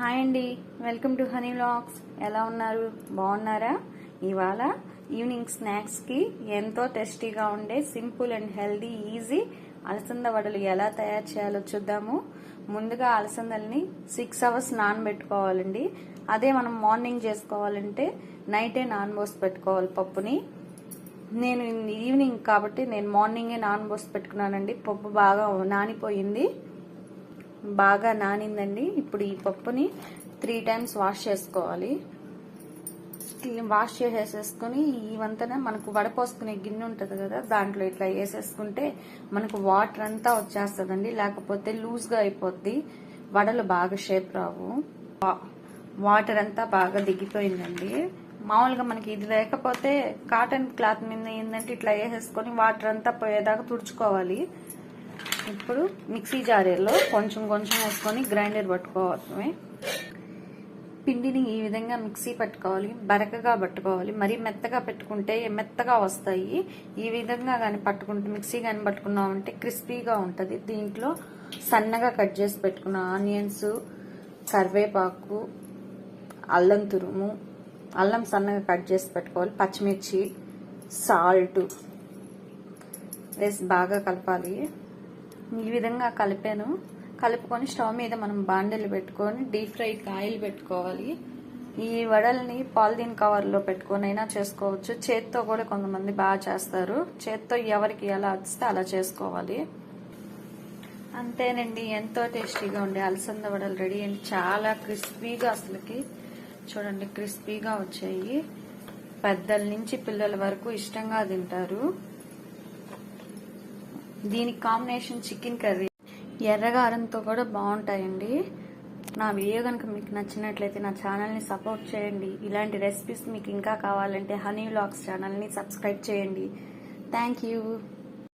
Hi అండి, welcome to honey vlogs. ఎలా ఉన్నారు? బాగున్నారా? ఇవాళ ఈవినింగ్ స్నాక్స్కి ఎంతో టేస్టీగా ఉండే సింపుల్ అండ్ హెల్దీ ఈజీ అలసంద వడలు ఎలా తయారు చేయాలో చూద్దాము. ముందుగా అలసందల్ని 6 అవర్స్ నానబెట్టుకోవాలండి. అదే మనం మార్నింగ్ చేసుకోవాలంటే నైటే నానబోసి పెట్టుకోవాలి పప్పుని. నేను ఈవినింగ్ కాబట్టి నేను మార్నింగే నానబోసి పెట్టుకున్నానండి. పప్పు బాగా నానిపోయింది, బాగా నానిందండి. ఇప్పుడు ఈ పప్పుని 3 టైమ్స్ వాష్ చేసుకోవాలి. వాష్ చేసేసుకుని ఇవంతా మనకు వడపోసుకునే గిన్నె ఉంటుంది కదా, దాంట్లో ఇట్లా వేసేసుకుంటే మనకు వాటర్ అంతా వచ్చేస్తుందండి. లేకపోతే లూజ్గా అయిపోద్ది, వడలు బాగా షేప్ రావు. వాటర్ అంతా బాగా దిగిపోయిందండి. మామూలుగా మనకి ఇది లేకపోతే కాటన్ క్లాత్ మీద ఏంటంటే ఇట్లా వేసేసుకొని వాటర్ అంతా పోయేదాకా తుడుచుకోవాలి. ఇప్పుడు మిక్సీ జారీలో కొంచెం కొంచెం వేసుకొని గ్రైండర్ పట్టుకోవాలి. పిండిని ఈ విధంగా మిక్సీ పట్టుకోవాలి, బరకగా పట్టుకోవాలి. మరీ మెత్తగా పెట్టుకుంటే మెత్తగా వస్తాయి. ఈ విధంగా కానీ పట్టుకుంటే మిక్సీ కానీ పట్టుకున్నామంటే క్రిస్పీగా ఉంటుంది. దీంట్లో సన్నగా కట్ చేసి పెట్టుకున్న ఆనియన్స్, కరివేపాకు, అల్లం తురుము, అల్లం సన్నగా కట్ చేసి పెట్టుకోవాలి, పచ్చిమిర్చి, సాల్ట్ వేసి బాగా కలపాలి. ఈ విధంగా కలుపుకొని స్టవ్ మీద మనం బాండెలు పెట్టుకొని డీప్ ఫ్రైకి ఆయిల్ పెట్టుకోవాలి. ఈ వడల్ని పాలిథిన్ కవర్లో పెట్టుకొని అయినా చేసుకోవచ్చు. చేత్తో కూడా కొంతమంది బాగా చేస్తారు. చేత్తో ఎవరికి ఎలా వస్తే అలా చేసుకోవాలి. అంతేనండి, ఎంతో టేస్టీగా ఉండే అలసంద వడలు రెడీ అండి. చాలా క్రిస్పీగా, అసలుకి చూడండి క్రిస్పీగా వచ్చాయి. పెద్దల నుంచి పిల్లల వరకు ఇష్టంగా తింటారు. దీనికి కాంబినేషన్ చికెన్ కర్రీ, ఎర్రగారంతో కూడా బాగుంటాయండి. నా వీడియో కనుక మీకు నచ్చినట్లయితే నా ఛానల్ని సపోర్ట్ చేయండి. ఇలాంటి రెసిపీస్ మీకు ఇంకా కావాలంటే హనీ వ్లాగ్స్ ఛానల్ని సబ్స్క్రైబ్ చేయండి. Thank you.